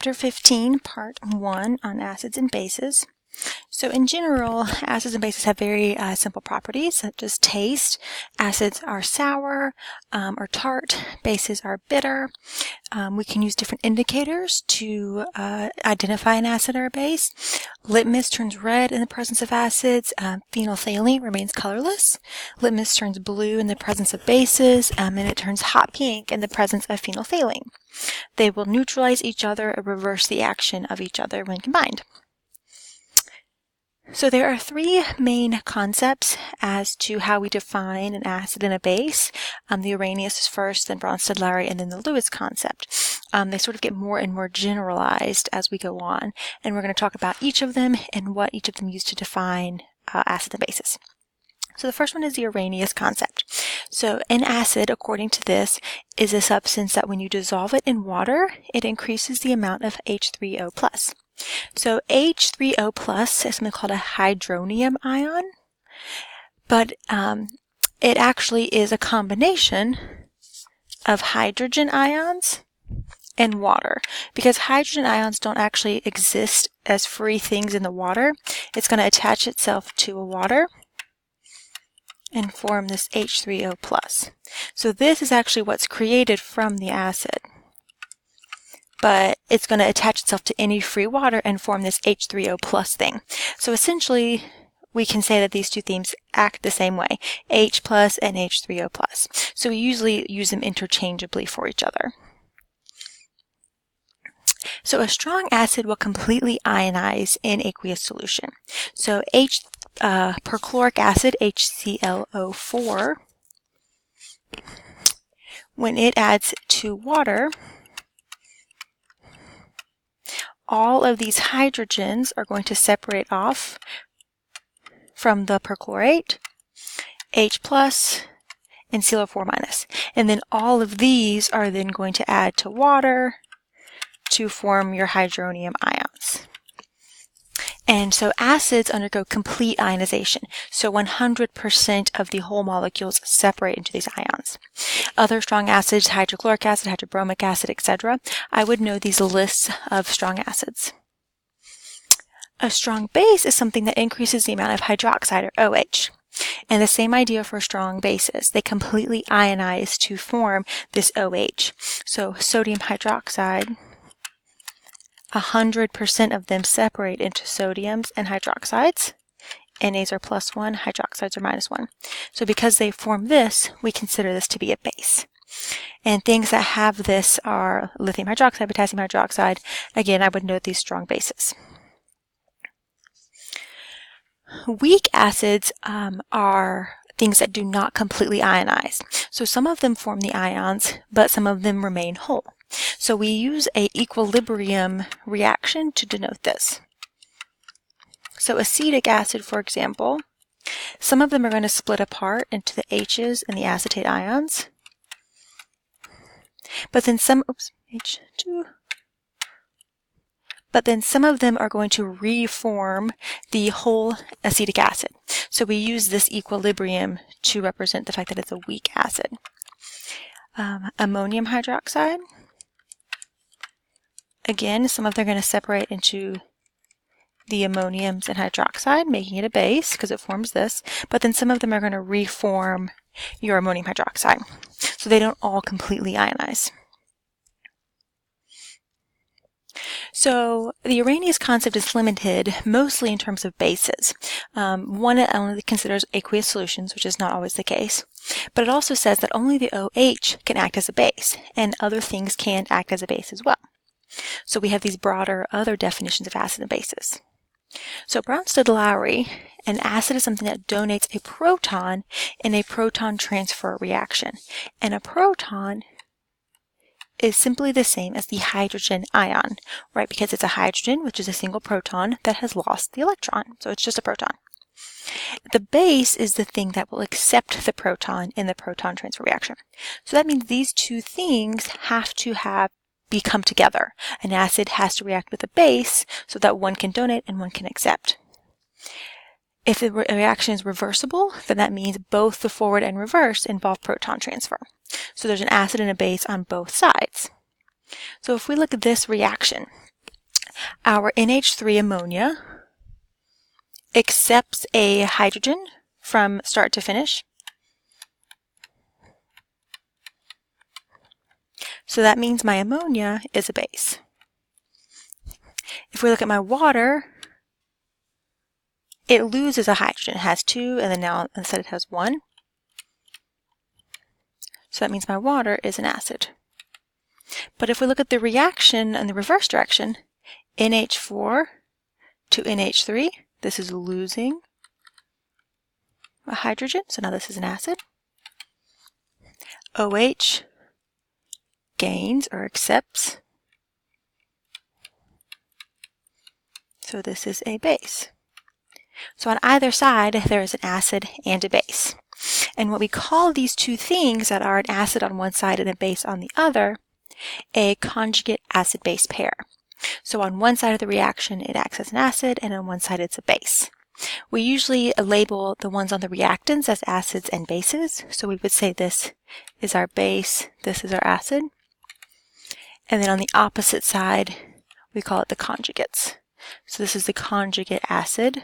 Chapter 15, Part 1 on acids and bases. So in general, acids and bases have very simple properties such as taste. Acids are sour or tart. Bases are bitter. We can use different indicators to identify an acid or a base. Litmus turns red in the presence of acids. Phenolphthalein remains colorless. Litmus turns blue in the presence of bases, and it turns hot pink in the presence of phenolphthalein. They will neutralize each other or reverse the action of each other when combined. So there are three main concepts as to how we define an acid and a base. The Arrhenius is first, then Bronsted-Lowry, and then the Lewis concept. They sort of get more and more generalized as we go on, and we're going to talk about each of them and what each of them use to define acids and bases. So the first one is the Arrhenius concept. So an acid, according to this, is a substance that when you dissolve it in water, it increases the amount of H3O+. So H3O+ is something called a hydronium ion, but it actually is a combination of hydrogen ions and water. Because hydrogen ions don't actually exist as free things in the water, it's going to attach itself to a water and form this H3O+. So this is actually what's created from the acid. But it's going to attach itself to any free water and form this H3O+ thing. So essentially, we can say that these two things act the same way, H+ and H3O+. So we usually use them interchangeably for each other. So a strong acid will completely ionize in aqueous solution. So perchloric acid, HClO4, when it adds to water, all of these hydrogens are going to separate off from the perchlorate, H+, and ClO4-. And then all of these are then going to add to water to form your hydronium ions. And so acids undergo complete ionization. So 100% of the whole molecules separate into these ions. Other strong acids, hydrochloric acid, hydrobromic acid, etc. I would know these lists of strong acids. A strong base is something that increases the amount of hydroxide, or OH. And the same idea for strong bases. They completely ionize to form this OH. So sodium hydroxide, 100% of them separate into sodiums and hydroxides. Nas are +1, hydroxides are -1. So because they form this, we consider this to be a base. And things that have this are lithium hydroxide, potassium hydroxide. Again, I would note these strong bases. Weak acids are things that do not completely ionize. So some of them form the ions, but some of them remain whole. So we use an equilibrium reaction to denote this. So acetic acid, for example, some of them are going to split apart into the H's and the acetate ions. But then H2. But then some of them are going to reform the whole acetic acid. So we use this equilibrium to represent the fact that it's a weak acid. Ammonium hydroxide. Again, some of them are going to separate into the ammoniums and hydroxide, making it a base because it forms this. But then some of them are going to reform your ammonium hydroxide. So they don't all completely ionize. So the Arrhenius concept is limited mostly in terms of bases. One, it only considers aqueous solutions, which is not always the case. But it also says that only the OH can act as a base, and other things can act as a base as well. So we have these broader other definitions of acid and bases. So Bronsted-Lowry, an acid is something that donates a proton in a proton transfer reaction. And a proton is simply the same as the hydrogen ion, right? Because it's a hydrogen, which is a single proton that has lost the electron. So it's just a proton. The base is the thing that will accept the proton in the proton transfer reaction. So that means these two things have to become together. An acid has to react with a base so that one can donate and one can accept. If the reaction is reversible, then that means both the forward and reverse involve proton transfer. So there's an acid and a base on both sides. So if we look at this reaction, our NH3 ammonia accepts a hydrogen from start to finish. So that means my ammonia is a base. If we look at my water, it loses a hydrogen. It has 2, and then now instead it has 1. So that means my water is an acid. But if we look at the reaction in the reverse direction, NH4 to NH3, this is losing a hydrogen, so now this is an acid. OH gains or accepts, so this is a base. So on either side there is an acid and a base. And what we call these two things that are an acid on one side and a base on the other, a conjugate acid-base pair. So on one side of the reaction it acts as an acid, and on one side it's a base. We usually label the ones on the reactants as acids and bases. So we would say this is our base, this is our acid. And then on the opposite side, we call it the conjugates. So this is the conjugate acid,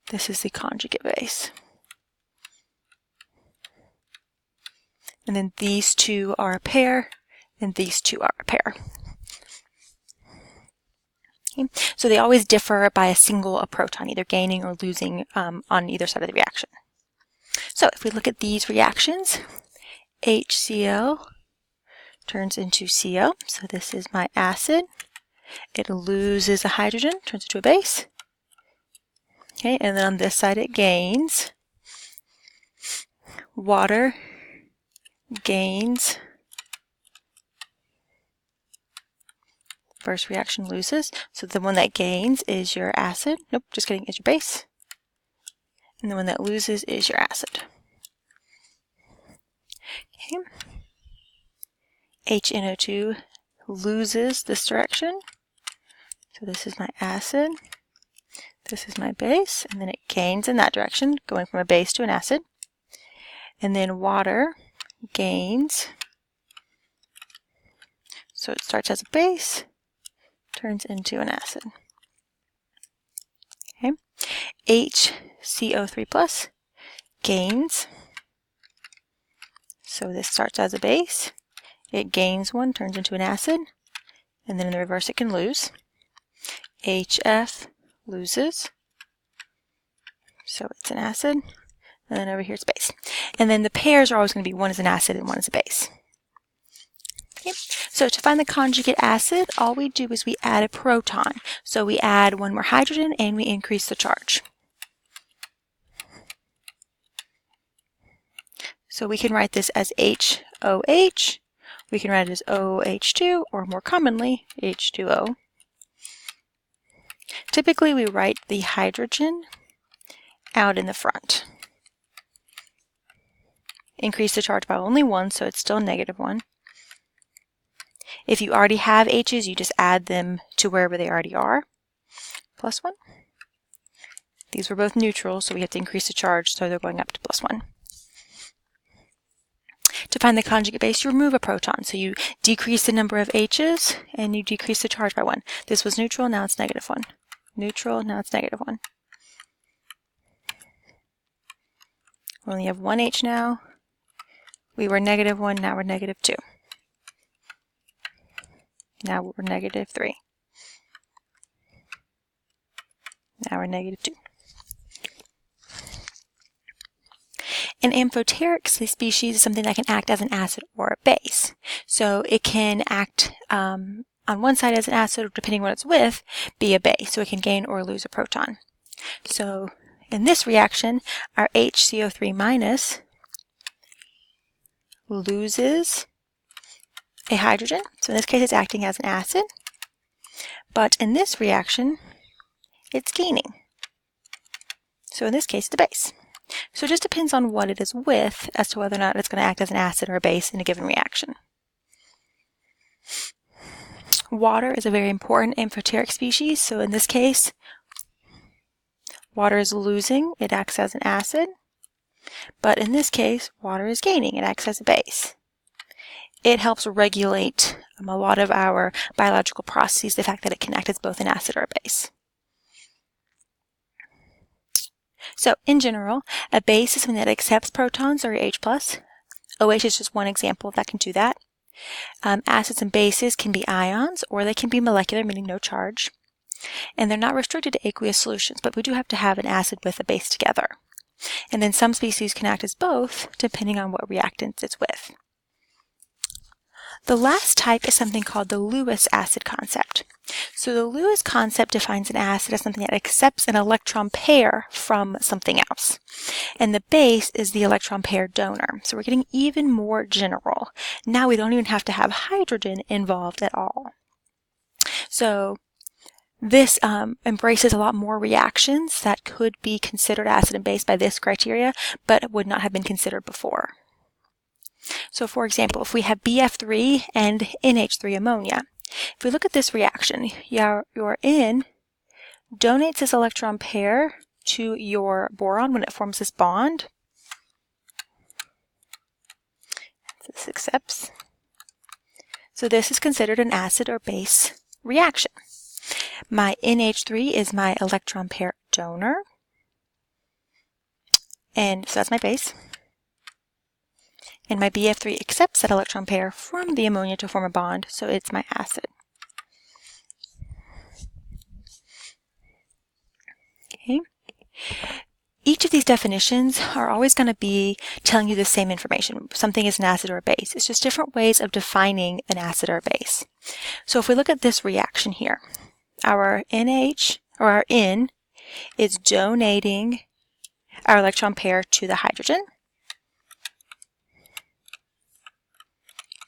this is the conjugate base. And then these two are a pair, and these two are a pair. Okay. So they always differ by a single proton, either gaining or losing on either side of the reaction. So if we look at these reactions, HCl turns into CO, so this is my acid. It loses a hydrogen, turns into a base. Okay, and then on this side it gains. Water gains. First reaction loses, so the one that gains is your acid. Nope, just kidding, is your base. And the one that loses is your acid. Okay. HNO2 loses this direction. So this is my acid, this is my base, and then it gains in that direction, going from a base to an acid. And then water gains. So it starts as a base, turns into an acid. Okay. HCO3 plus gains. So this starts as a base, it gains 1, turns into an acid, and then in the reverse it can lose. HF loses, so it's an acid, and then over here it's base. And then the pairs are always going to be one is an acid and one is a base. Okay. So to find the conjugate acid, all we do is we add a proton. So we add one more hydrogen and we increase the charge. So we can write this as HOH, we can write it as OH2, or more commonly, H2O. Typically we write the hydrogen out in the front. Increase the charge by only 1, so it's still -1. If you already have H's, you just add them to wherever they already are, +1. These were both neutral, so we have to increase the charge, so they're going up to +1. To find the conjugate base, you remove a proton. So you decrease the number of H's and you decrease the charge by 1. This was neutral, now it's -1. Neutral, now it's -1. We only have 1 H now. We were -1, now we're -2. Now we're -3. Now we're -2. An amphoteric species is something that can act as an acid or a base. So it can act on one side as an acid, or depending on what it's with, be a base. So it can gain or lose a proton. So in this reaction, our HCO3 minus loses a hydrogen. So in this case, it's acting as an acid. But in this reaction, it's gaining. So in this case, it's a base. So it just depends on what it is with as to whether or not it's going to act as an acid or a base in a given reaction. Water is a very important amphoteric species. So in this case, water is losing. It acts as an acid. But in this case, water is gaining. It acts as a base. It helps regulate a lot of our biological processes, the fact that it can act as both an acid or a base. So in general, a base is something that accepts protons or H+. OH is just one example that can do that. Acids and bases can be ions, or they can be molecular, meaning no charge. And they're not restricted to aqueous solutions, but we do have to have an acid with a base together. And then some species can act as both, depending on what reactant it's with. The last type is something called the Lewis acid concept. So the Lewis concept defines an acid as something that accepts an electron pair from something else. And the base is the electron pair donor. So we're getting even more general. Now we don't even have to have hydrogen involved at all. So this embraces a lot more reactions that could be considered acid and base by this criteria, but would not have been considered before. So for example, if we have BF3 and NH3 ammonia, if we look at this reaction, your N donates this electron pair to your boron when it forms this bond. This accepts. So this is considered an acid or base reaction. My NH3 is my electron pair donor, and so that's my base. And my BF3 accepts that electron pair from the ammonia to form a bond, so it's my acid. Okay. Each of these definitions are always going to be telling you the same information. Something is an acid or a base. It's just different ways of defining an acid or a base. So if we look at this reaction here, our NH, or our N, is donating our electron pair to the hydrogen,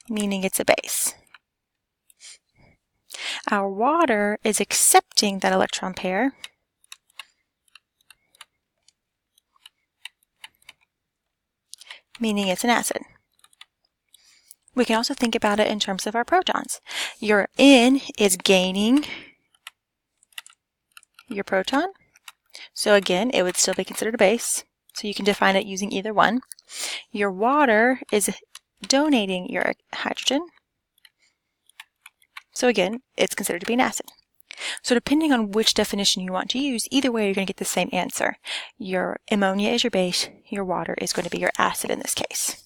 meaning it's a base. Our water is accepting that electron pair, meaning it's an acid. We can also think about it in terms of our protons. Your N is gaining your proton. So again, it would still be considered a base. So you can define it using either one. Your water is donating your hydrogen. So again, it's considered to be an acid. So depending on which definition you want to use, either way you're going to get the same answer. Your ammonia is your base, your water is going to be your acid in this case.